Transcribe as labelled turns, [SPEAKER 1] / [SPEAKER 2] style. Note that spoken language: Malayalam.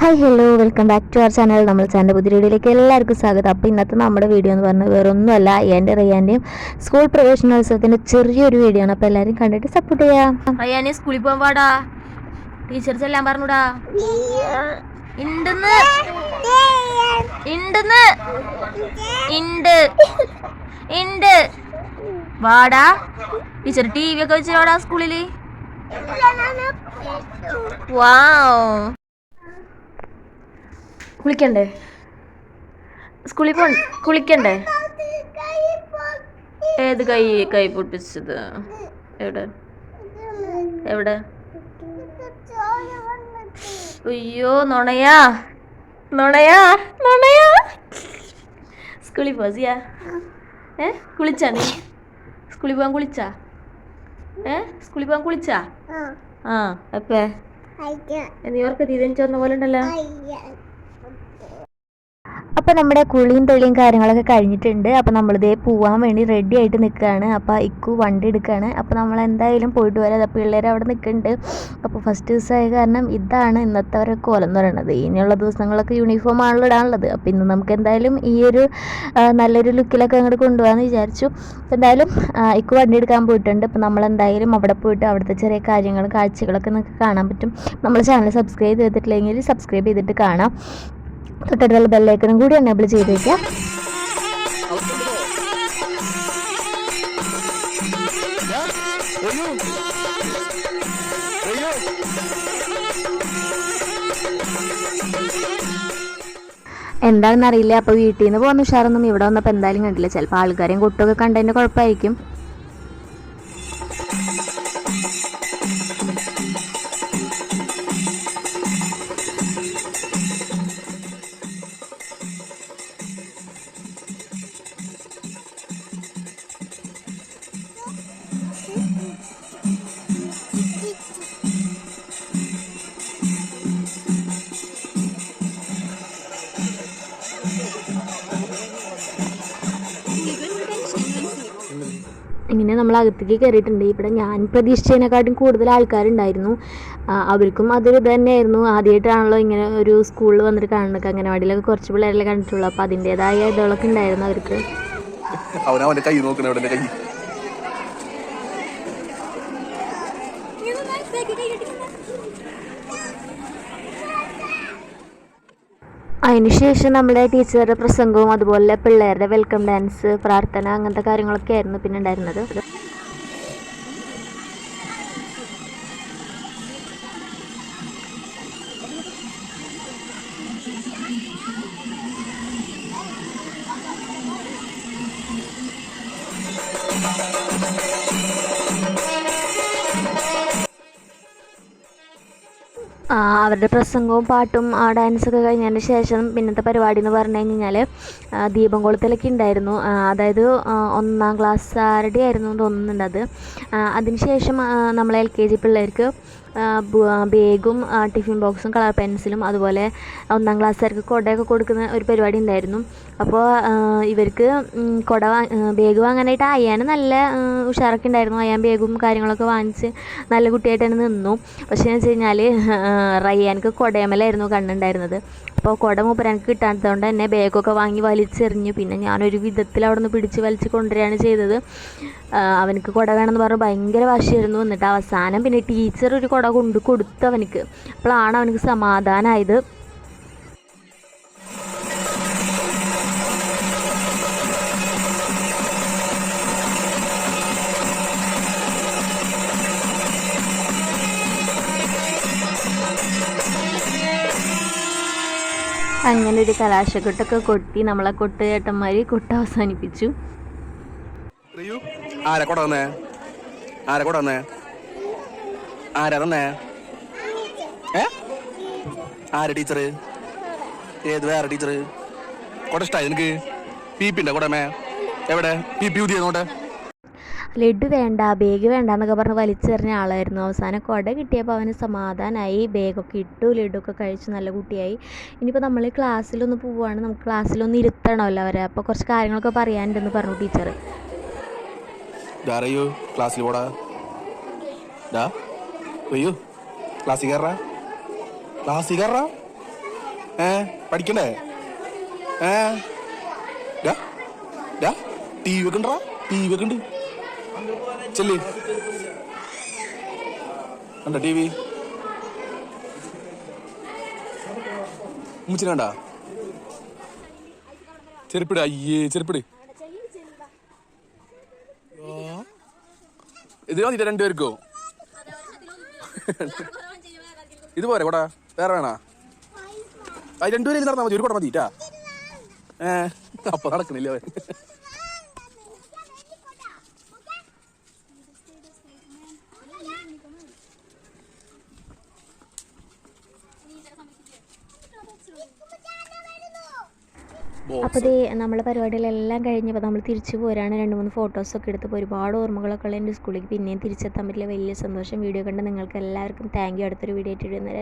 [SPEAKER 1] Hi hello welcome back to our channel. നമ്മൾ ചാനൽ പുതിയ വീഡിയോയിലേക്ക് എല്ലാവർക്കും സ്വാഗതം. അപ്പോൾ ഇന്നത്തെ നമ്മുടെ വീഡിയോ എന്ന് പറഞ്ഞാൽ വേറൊന്നുമല്ല, എൻ്റെ റിയാൻ്റെയും സ്കൂൾ പ്രവേശനോത്സവത്തിൻ്റെ ചെറിയൊരു വീഡിയോ ആണ്. അപ്പോൾ എല്ലാവരും കണ്ടിട്ട് സപ്പോർട്ട് ചെയ്യാം.
[SPEAKER 2] റിയാനെ സ്കൂളിൽ പോകാൻ പാടാ, ടീച്ചേഴ്സ് എല്ലാം പറഞ്ഞൂടാ. ഇണ്ടെന്ന് ഇണ്ടെന്ന് ഇണ്ട് ഇണ്ട് വാടാ. ടീച്ചർ ടി വി ഒക്കെ വെച്ച് വാടാ സ്കൂളില്. വാവ്, കുളിക്കണ്ടേ? സ്കൂളിൽ കുളിക്കണ്ടേ? ഏത് കൈ പൊട്ടിച്ചത്? എവിടെ എവിടെ? അയ്യോ, നുണയാ നുണയാ നുണയാ. സ്കൂളിൽ പോസിയാ? കുളിച്ചാ നീ? സ്കൂളിൽ പോകാൻ കുളിച്ചാ? സ്കൂളിൽ പോകാൻ കുളിച്ചാ? ആ, എപ്പേ? നീ ഓർക്ക് തീരുമാനിച്ചു വന്ന പോലെ ഉണ്ടല്ലോ.
[SPEAKER 1] അപ്പോൾ നമ്മുടെ കുളിയും തെളിയും കാര്യങ്ങളൊക്കെ കഴിഞ്ഞിട്ടുണ്ട്. അപ്പോൾ നമ്മളിതേ പോവാൻ വേണ്ടി റെഡി ആയിട്ട് നിൽക്കുകയാണ്. അപ്പോൾ ഇക്കു വണ്ടി എടുക്കുകയാണ്. അപ്പോൾ നമ്മൾ എന്തായാലും പോയിട്ട് വരാം. അപ്പോൾ പിള്ളേർ അവിടെ നിൽക്കുന്നുണ്ട്. അപ്പോൾ ഫസ്റ്റ് ദിവസമായ കാരണം ഇതാണ് ഇന്നത്തെ ഒരു കോലം എന്ന് പറയുന്നത്. ഇനിയുള്ള ദിവസങ്ങളൊക്കെ യൂണിഫോം ആണല്ലോ ഇടാനുള്ളത്. അപ്പോൾ ഇന്ന് നമുക്ക് എന്തായാലും ഈ ഒരു നല്ലൊരു ലുക്കിലൊക്കെ അങ്ങോട്ട് കൊണ്ടുപോകാമെന്ന് വിചാരിച്ചു. അപ്പോൾ എന്തായാലും ഇക്കു വണ്ടി എടുക്കാൻ പോയിട്ടുണ്ട്. അപ്പോൾ നമ്മളെന്തായാലും അവിടെ പോയിട്ട് അവിടുത്തെ ചെറിയ കാര്യങ്ങളും കാഴ്ചകളൊക്കെ നിങ്ങൾക്ക് കാണാൻ പറ്റും. നമ്മൾ ചാനൽ സബ്സ്ക്രൈബ് ചെയ്തിട്ടില്ലെങ്കിൽ സബ്സ്ക്രൈബ് ചെയ്തിട്ട് കാണാം. തൊട്ടടുത്തുള്ള ബെല്ലൈക്കണും കൂടി എനേബിൾ ചെയ്ത് വയ്ക്കാം. എന്താണെന്നറിയില്ല. അപ്പോൾ വീട്ടിൽ നിന്ന് പോകുന്ന ഉഷാറൊന്നും ഇവിടെ വന്നപ്പോൾ എന്തായാലും കണ്ടില്ല. ചിലപ്പോൾ ആൾക്കാരെയും കുട്ടൊക്കെ കണ്ടതിൻ്റെ കുഴപ്പമായിരിക്കും. ഇങ്ങനെ നമ്മൾ അകത്തേക്ക് കയറിയിട്ടുണ്ട്. ഇവിടെ ഞാൻ പ്രതീക്ഷിച്ചതിനെക്കാട്ടും കൂടുതൽ ആൾക്കാരുണ്ടായിരുന്നു. അവർക്കും അതൊരു ഇത് തന്നെയായിരുന്നു. ആദ്യമായിട്ടാണല്ലോ ഇങ്ങനെ ഒരു സ്കൂളിൽ വന്നിട്ട് കാണുന്നത്. അംഗനവാടിയിലൊക്കെ കുറച്ച് പിള്ളേരെല്ലാം കണ്ടിട്ടുള്ളൂ. അപ്പോൾ അതിൻ്റെതായ ഇതുകളൊക്കെ ഉണ്ടായിരുന്നു അവർക്ക്. അതിനുശേഷം നമ്മുടെ ടീച്ചറുടെ പ്രസംഗവും അതുപോലെ പിള്ളേരുടെ വെൽക്കം ഡാൻസ്, പ്രാർത്ഥന, അങ്ങനത്തെ കാര്യങ്ങളൊക്കെ ആയിരുന്നു പിന്നെ ഉണ്ടായിരുന്നത്. അവരുടെ പ്രസംഗവും പാട്ടും ഡാൻസൊക്കെ കഴിഞ്ഞതിന് ശേഷം പിന്നത്തെ പരിപാടി എന്ന് പറഞ്ഞു കഴിഞ്ഞാൽ ദീപം കൊളുത്തലൊക്കെ ഉണ്ടായിരുന്നു. അതായത് 1ാം ക്ലാസ്സുകാരുടെ ആയിരുന്നു തോന്നുന്നുണ്ട് അത്. അതിനുശേഷം നമ്മളെ LKG പിള്ളേർക്ക് ബാഗും ടിഫിൻ ബോക്സും കളർ പെൻസിലും അതുപോലെ 1ാം ക്ലാസ്സുകാർക്ക് കുടയൊക്കെ കൊടുക്കുന്ന ഒരു പരിപാടി ഉണ്ടായിരുന്നു. അപ്പോൾ ഇവർക്ക് ബാഗ് വാങ്ങാനായിട്ട് അയ്യാൻ നല്ല ഉഷാറൊക്കെ ഉണ്ടായിരുന്നു. അയ്യാൻ ബാഗും കാര്യങ്ങളൊക്കെ വാങ്ങിച്ച് നല്ല കുട്ടിയായിട്ട് തന്നെ നിന്നു. പക്ഷേ എന്ന് വെച്ച് കഴിഞ്ഞാൽ റയ്യാനക്ക് കുടയമലായിരുന്നു കണ്ണുണ്ടായിരുന്നത്. അപ്പോൾ കുട മൂപ്പരാനക്ക് കിട്ടാത്തതുകൊണ്ട് തന്നെ ബാഗൊക്കെ വാങ്ങി വലിച്ചെറിഞ്ഞു. പിന്നെ ഞാനൊരു വിധത്തിൽ അവിടെ നിന്ന് പിടിച്ച് വലിച്ച് കൊണ്ടുവരികയാണ് ചെയ്തത്. അവനക്ക് കുട വേണമെന്ന് പറഞ്ഞ് ഭയങ്കര വാശിയായിരുന്നു. എന്നിട്ട് അവസാനം പിന്നെ ടീച്ചർ ഒരു കുട കൊണ്ട് കൊടുത്തു അവനക്ക്. അപ്പോഴാണ് അവനക്ക് സമാധാനമായത്. അങ്ങനെ ഒരു കലാശക്കൊട്ടൊക്കെ കൊട്ടി നമ്മളെ കൊട്ടേട്ടന്മാർ കൊട്ട അവസാനിപ്പിച്ചു.
[SPEAKER 3] ടീച്ചർ ഏത് വേറെ ടീച്ചർ കൊട ഇഷ്ടായി എനിക്ക്? പീപ്പിന്റെ കൊടമേ എവിടെ? പീപ്പി ഊതിയെന്നോട്ടെ.
[SPEAKER 1] ലഡു വേണ്ട, ബാഗ് വേണ്ട എന്നൊക്കെ പറഞ്ഞ് വലിച്ചെറിഞ്ഞ ആളായിരുന്നു. അവസാനം കുട കിട്ടിയപ്പോൾ അവന് സമാധാനമായി. ബാഗൊക്കെ ഇട്ടു, ലഡുവൊക്കെ കഴിച്ച് നല്ല കുട്ടിയായി. ഇനിയിപ്പോൾ നമ്മൾ ക്ലാസ്സിലൊന്ന് പോവുകയാണ്, നമുക്ക് ക്ലാസ്സിലൊന്ന് ഇരുത്തണമല്ലോ അവരെ. അപ്പോൾ കുറച്ച് കാര്യങ്ങളൊക്കെ പറയാനുണ്ടെന്ന് പറഞ്ഞു ടീച്ചർ.
[SPEAKER 3] ക്ലാസ്സിൽ പോടാ, ക്ലാസ്സിൽ കയറാ. പഠിക്കണ്ടേ? ടി വി ഒക്കെ ഉണ്ടാ? ടി വി ഒക്കെ ഉണ്ട്. ചെല്ല് കണ്ട ടി വി മുച്ചിന് കണ്ട? ചെരുപ്പിട്. അയ്യേ ചെരുപ്പിട്. ഇത് മതിട്ട് രണ്ടുപേർക്കോ? ഇത് പോരെ കൂടാ? വേറെ വേണ? അത് രണ്ടുപേരും നടന്നാൽ മതി. ഒരു കൂടെ മതിട്ടാ. അപ്പൊ നടക്കണില്ല അവൻ.
[SPEAKER 1] അപ്പോൾ ഇത് നമ്മളെ പരിപാടികളെല്ലാം കഴിഞ്ഞപ്പോൾ നമ്മൾ തിരിച്ചു പോരാണ്. 2-3 ഫോട്ടോസൊക്കെ എടുത്തപ്പോൾ ഒരുപാട് ഓർമ്മകളൊക്കെ ഉള്ള എൻ്റെ സ്കൂളിലേക്ക് പിന്നെയും തിരിച്ചെത്താൻ പറ്റില്ല. വലിയ സന്തോഷം. വീഡിയോ കണ്ട് നിങ്ങൾക്ക് എല്ലാവർക്കും താങ്ക് യു. അടുത്തൊരു വീഡിയോ ആയിട്ട് ഇടുന്നവരെ